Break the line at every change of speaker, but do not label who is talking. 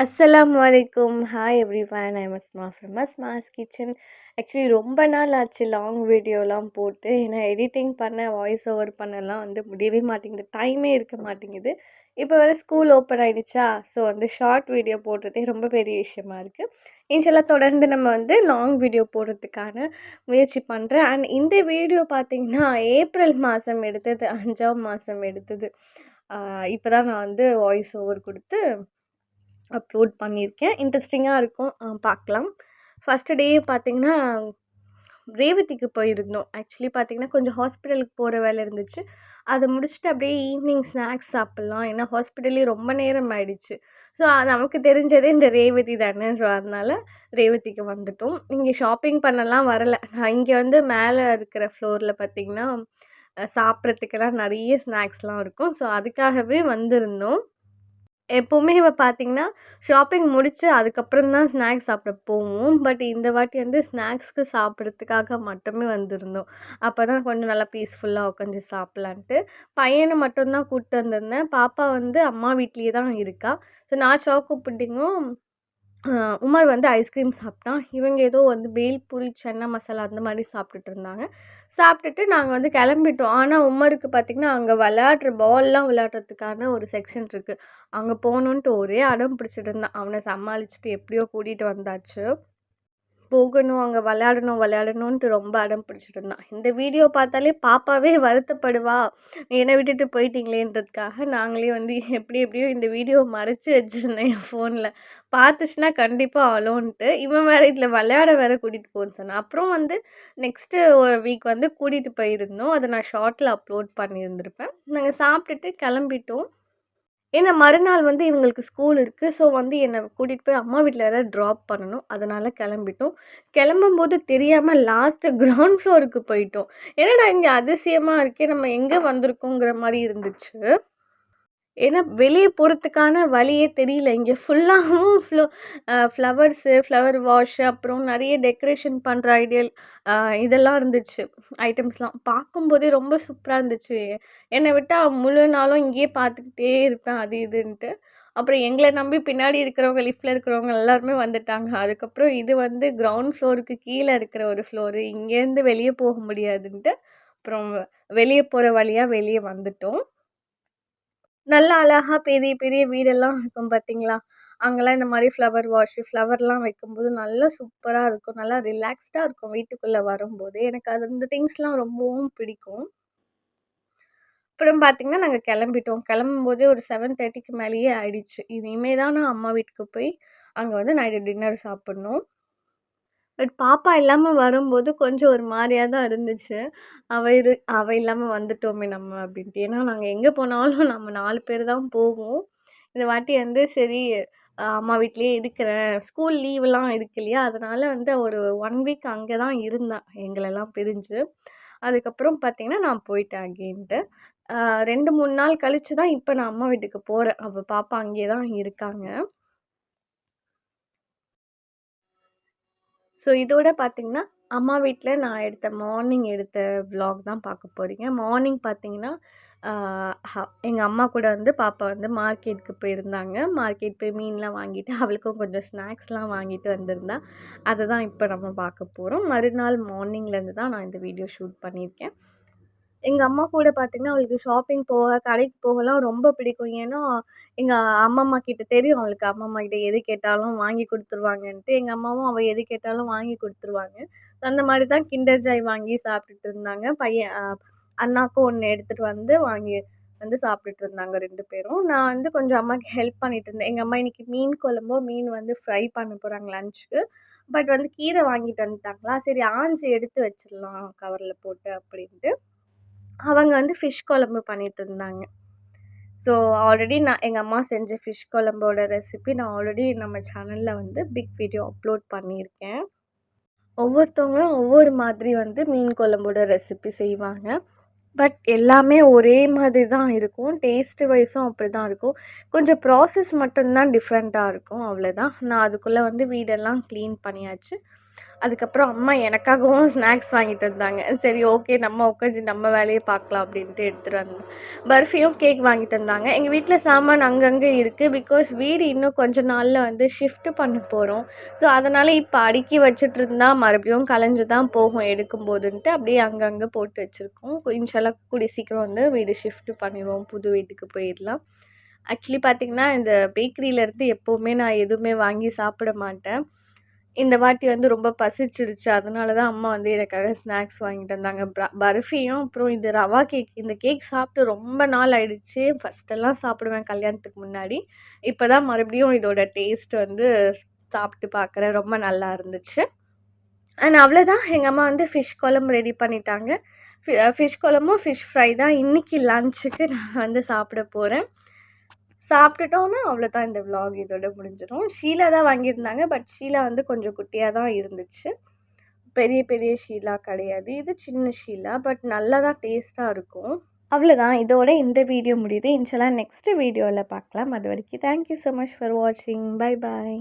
அஸ்ஸலாமு அலைக்கும். Hi everyone. I am Asma from Asma's kitchen. Actually ரொம்ப நாள் ஆச்சு லாங் வீடியோலாம் போட்டு. ஏன்னா எடிட்டிங் பண்ண, வாய்ஸ் ஓவர் பண்ணலாம் முடியவே மாட்டேங்குது. டைமே இருக்க மாட்டேங்குது. இப்போ வேறு ஸ்கூல் ஓப்பன் ஆகிடுச்சா, ஸோ ஷார்ட் வீடியோ போடுறதே ரொம்ப பெரிய விஷயமா இருக்குது. இன்ஷால்லாம் தொடர்ந்து நம்ம லாங் வீடியோ போடுறதுக்கான முயற்சி பண்ணுறேன். அண்ட் இந்த வீடியோ பார்த்திங்கன்னா ஏப்ரல் மாதம் எடுத்தது, 5ஆம் மாதம் எடுத்தது. இப்போ தான் நான் வாய்ஸ் ஓவர் கொடுத்து அப்லோட் பண்ணியிருக்கேன். இன்ட்ரெஸ்டிங்காக இருக்கும், பார்க்கலாம். ஃபஸ்ட்டு டே பார்த்திங்கன்னா ரேவதிக்கு போயிருந்தோம். ஆக்சுவலி பார்த்திங்கன்னா கொஞ்சம் ஹாஸ்பிட்டலுக்கு போகிற வேலை இருந்துச்சு. அதை முடிச்சுட்டு அப்படியே ஈவினிங் ஸ்நாக்ஸ் சாப்பிட்லாம், ஏன்னா ஹாஸ்பிட்டல்லே ரொம்ப நேரம் ஆயிடுச்சு. ஸோ நமக்கு தெரிஞ்சதே இந்த ரேவதி தானே, ஸோ அதனால் ரேவதிக்கு வந்துட்டோம். இங்கே ஷாப்பிங் பண்ணலாம் வரலை. இங்கே மேலே இருக்கிற ஃப்ளோரில் பார்த்திங்கன்னா சாப்பிட்றதுக்கெல்லாம் நிறைய ஸ்நாக்ஸ்லாம் இருக்கும். ஸோ அதுக்காகவே வந்திருந்தோம். எப்போவுமே பார்த்தீங்கன்னா, ஷாப்பிங் முடிச்சு அதுக்கப்புறம் தான் ஸ்நாக்ஸ் சாப்பிட போவோம். பட் இந்த வாட்டி ஸ்நாக்ஸ்க்கு சாப்பிட்றதுக்காக மட்டுமே வந்திருந்தோம். அப்போ தான் கொஞ்சம் நல்லா பீஸ்ஃபுல்லாக உட்காந்து சாப்பிட்லான்ட்டு. பையனை மட்டும் தான் கூப்பிட்டு வந்திருந்தேன். பாப்பா அம்மா வீட்லேயே தான் இருக்கா. ஸோ நான் சாக்கோ புட்டிங்கும், உமர் ஐஸ்கிரீம் சாப்பிட்டான். இவங்க ஏதோ பேல்பூரி, சன்னா மசாலா அந்த மாதிரி சாப்பிட்டுட்டு இருந்தாங்க. சாப்பிட்டுட்டு நாங்கள் கிளம்பிட்டோம். ஆனால் உமருக்கு பார்த்திங்கன்னா அங்கே பால்லாம் விளையாடுறதுக்கான ஒரு செக்ஷன் இருக்குது. அங்கே போகணுன்ட்டு ஒரே அடம் பிடிச்சிட்டு இருந்தான். அவனை சமாளிச்சுட்டு எப்படியோ கூட்டிகிட்டு வந்தாச்சு. போகணும், அங்கே விளையாடணுன்ட்டு ரொம்ப அடம் பிடிச்சிட்டு இருந்தான். இந்த வீடியோ பார்த்தாலே பாப்பாவே வருத்தப்படுவா, என்னை விட்டுட்டு போயிட்டீங்களேன்றதுக்காக நாங்களே எப்படியோ இந்த வீடியோவை மறைச்சி வச்சுருந்தேன் என் ஃபோனில். பார்த்துச்சுன்னா கண்டிப்பாக அலோன்ட்டு. இவன் வேறு இதில் விளையாட வேறு கூட்டிகிட்டு போன்னு சொன்னான். அப்புறம் நெக்ஸ்ட்டு ஒரு வீக் கூட்டிகிட்டு போயிருந்தோம். அதை நான் ஷார்ட்டில் அப்லோட் பண்ணியிருந்திருப்பேன். நாங்கள் சாப்பிட்டுட்டு கிளம்பிட்டோம். ஏன்னா மறுநாள் இவங்களுக்கு ஸ்கூல் இருக்குது. ஸோ என்னை கூட்டிகிட்டு போய் அம்மா வீட்டில் யாராவது ட்ராப் பண்ணணும். அதனால் கிளம்பிட்டோம். கிளம்பும்போது தெரியாமல் லாஸ்ட்டு கிரவுண்ட் ஃப்ளோருக்கு போயிட்டோம். என்னடா இங்கே அதிசயமாக இருக்கே, நம்ம எங்கே வந்திருக்கோங்கிற மாதிரி இருந்துச்சு. ஏன்னா வெளியே போகிறதுக்கான வழியே தெரியல. இங்கே ஃபுல்லாகவும் ஃப்ளவர்ஸு, ஃப்ளவர் வாஷு, அப்புறம் நிறைய டெக்கரேஷன் பண்ணுற இதெல்லாம் இருந்துச்சு. ஐட்டம்ஸ்லாம் பார்க்கும்போதே ரொம்ப சூப்பராக இருந்துச்சு. என்னை விட்டால் முழு நாளும் இங்கேயே பார்த்துக்கிட்டே இருப்பேன் அது இதுன்ட்டு. அப்புறம் எங்களை நம்பி பின்னாடி இருக்கிறவங்க, லிஃப்ட்டில் இருக்கிறவங்க எல்லாருமே வந்துட்டாங்க. அதுக்கப்புறம் இது கிரவுண்ட் ஃப்ளோருக்கு கீழே இருக்கிற ஒரு ஃப்ளோரு. இங்கேருந்து வெளியே போக முடியாதுன்ட்டு அப்புறம் வெளியே போகிற வழியாக வெளியே வந்துட்டோம். நல்லா அழகா பெரிய பெரிய வீடெல்லாம் இருக்கும் பார்த்தீங்களா? அங்கெல்லாம் இந்த மாதிரி ஃப்ளவர் வாஷு, ஃப்ளவர்லாம் வைக்கும்போது நல்லா சூப்பராக இருக்கும். நல்லா ரிலாக்ஸ்டாக இருக்கும் வீட்டுக்குள்ளே வரும்போது. எனக்கு அந்த திங்ஸ்லாம் ரொம்பவும் பிடிக்கும். அப்புறம் பார்த்திங்கன்னா நாங்கள் கிளம்பிட்டோம். கிளம்பும்போதே ஒரு 7:30க்கு மேலேயே ஆயிடுச்சு. இனிமே தான் நான் அம்மா வீட்டுக்கு போய் அங்கே நைட்டு டின்னர் சாப்பிட்ணும். பட் பாப்பா இல்லாமல் வரும்போது கொஞ்சம் ஒரு மாதிரியா தான் இருந்துச்சு. அவள் இல்லாமல் வந்துட்டோமே நம்ம அப்படின்ட்டு. ஏன்னா நாங்கள் எங்கே போனாலும் நம்ம 4 பேர் தான் போவோம். இந்த வாட்டி சரி, அம்மா வீட்லேயே இருக்கிறேன். ஸ்கூல் லீவெலாம் இருக்கு இல்லையா, அதனால் ஒரு 1 வீக் அங்கே தான் இருந்தேன் எங்களெல்லாம் பிரிஞ்சு. அதுக்கப்புறம் பார்த்திங்கன்னா நான் போயிட்டேன் அகெயின்ட்டு. 2, 3 நாள் கழித்து தான் இப்போ நான் அம்மா வீட்டுக்கு போகிறேன். அவள் பாப்பா அங்கேயே தான் இருக்காங்க. ஸோ இதோட பார்த்திங்கன்னா அம்மா வீட்டில் நான் மார்னிங் எடுத்த விலாக் தான் பார்க்க போகிறீங்க. மார்னிங் பார்த்திங்கன்னா எங்கள் அம்மா கூட பாப்பா மார்க்கெட்டுக்கு போயிருந்தாங்க. மார்க்கெட் போய் மீன்லாம் வாங்கிட்டு அவளுக்கும் கொஞ்சம் ஸ்நாக்ஸ்லாம் வாங்கிட்டு வந்திருந்தா. அதை தான் இப்போ நம்ம பார்க்க போகிறோம். மறுநாள் மார்னிங்லேருந்து தான் நான் இந்த வீடியோ ஷூட் பண்ணியிருக்கேன். எங்கள் அம்மா கூட பார்த்திங்கன்னா அவளுக்கு ஷாப்பிங் போக, கடைக்கு போகலாம் ரொம்ப பிடிக்கும். ஏன்னா எங்கள் அம்மம்மா கிட்ட தெரியும் அவளுக்கு. அம்மம்மா கிட்ட எது கேட்டாலும் வாங்கி கொடுத்துருவாங்கன்ட்டு. எங்கள் அம்மாவும் அவள் எது கேட்டாலும் வாங்கி கொடுத்துருவாங்க. அந்த மாதிரி தான் கிண்டர் ஜாய் வாங்கி சாப்பிட்டுட்டு இருந்தாங்க. அண்ணாக்கும் ஒன்று எடுத்துகிட்டு வாங்கி சாப்பிட்டுட்டு இருந்தாங்க 2 பேரும். நான் கொஞ்சம் அம்மாவுக்கு ஹெல்ப் பண்ணிட்டு இருந்தேன். எங்கள் அம்மா இன்றைக்கி மீன் குழம்போ, மீன் ஃப்ரை பண்ண போகிறாங்க லஞ்சுக்கு. பட் கீரை வாங்கிட்டு வந்துட்டாங்களா, சரி ஆஞ்சு எடுத்து வச்சிடலாம் கவரில் போட்டு அப்படின்ட்டு அவங்க ஃபிஷ் குழம்பு பண்ணிட்டு இருந்தாங்க. ஸோ ஆல்ரெடி நான் எங்கள் அம்மா செஞ்ச ஃபிஷ் குழம்போட ரெசிபி நான் ஆல்ரெடி நம்ம சேனலில் பிக் வீடியோ அப்லோட் பண்ணியிருக்கேன். ஒவ்வொருத்தவங்களும் ஒவ்வொரு மாதிரி மீன் குழம்போட ரெசிபி செய்வாங்க. பட் எல்லாமே ஒரே மாதிரி தான் இருக்கும். டேஸ்ட்டு வைஸும் அப்படி தான் இருக்கும். கொஞ்சம் ப்ராசஸ் மட்டும்தான் டிஃப்ரெண்ட்டாக இருக்கும், அவ்வளோதான். நான் அதுக்குள்ளே வீடெல்லாம் க்ளீன் பண்ணியாச்சு. அதுக்கப்புறம் அம்மா எனக்காகவும் ஸ்நாக்ஸ் வாங்கிட்டு வந்தாங்க. சரி ஓகே நம்ம உட்காந்து நம்ம வேலையை பார்க்கலாம் அப்படின்ட்டு எடுத்துகிட்டு வந்தேன். பர்ஃபியும் கேக் வாங்கிட்டு வந்தாங்க. எங்கள் வீட்டில் சாமான் அங்கங்கே இருக்குது. பிகாஸ் வீடு இன்னும் கொஞ்ச நாளில் வந்து ஷிஃப்ட் பண்ண போகிறோம். ஸோ அதனால் இப்போ அடுக்கி வச்சுட்டு இருந்தா மறுபடியும் கலைஞ்சு தான் போகும் எடுக்கும்போதுன்ட்டு அப்படியே அங்கங்கே போட்டு வச்சுருக்கோம். இன்ஷால்லா கூடிய சீக்கிரம் வந்து வீடு ஷிஃப்ட் பண்ணிடுவோம். புது வீட்டுக்கு போயிடலாம். ஆக்சுவலி பார்த்திங்கன்னா இந்த பேக்கரியிலேருந்து எப்போவுமே நான் எதுவுமே வாங்கி சாப்பிட மாட்டேன். இந்த வாட்டி வந்து ரொம்ப பசிச்சிருச்சு. அதனால தான் அம்மா வந்து எனக்காக ஸ்நாக்ஸ் வாங்கிட்டு வந்தாங்க. பர்ஃபியும் அப்புறம் இது ரவா கேக். இந்த கேக் சாப்பிட்டு ரொம்ப நாள் ஆயிடுச்சு. ஃபஸ்ட்டெல்லாம் சாப்பிடுவேன் கல்யாணத்துக்கு முன்னாடி. இப்போ தான் மறுபடியும் இதோட டேஸ்ட் வந்து சாப்பிட்டு பார்க்குறேன். ரொம்ப நல்லா இருந்துச்சு. அண்ட் அவ்வளோதான். எங்கள் அம்மா வந்து ஃபிஷ் குழம்பு ரெடி பண்ணிட்டாங்க. ஃபிஷ் குழம்பும் ஃபிஷ் ஃப்ரை தான் இன்றைக்கி லஞ்சுக்கு நான் வந்து சாப்பிட போகிறேன். சாப்பிட்டுட்டோன்னா அவ்வளோதான். இந்த விலாக் இதோட முடிஞ்சிடும். ஷீலா தான் வாங்கியிருந்தாங்க. பட் ஷீலா வந்து கொஞ்சம் குட்டியாக தான் இருந்துச்சு. பெரிய பெரிய ஷீலா கிடையாது. இது சின்ன ஷீலா. பட் நல்லா தான் டேஸ்ட்டாக இருக்கும். அவ்வளோதான். இதோட இந்த வீடியோ முடியுது. இன்ஷால்லா நெக்ஸ்ட் வீடியோவில் பார்க்கலாம். அது வரைக்கும் தேங்க்யூ ஸோ மச் ஃபார் வாட்சிங். Bye bye.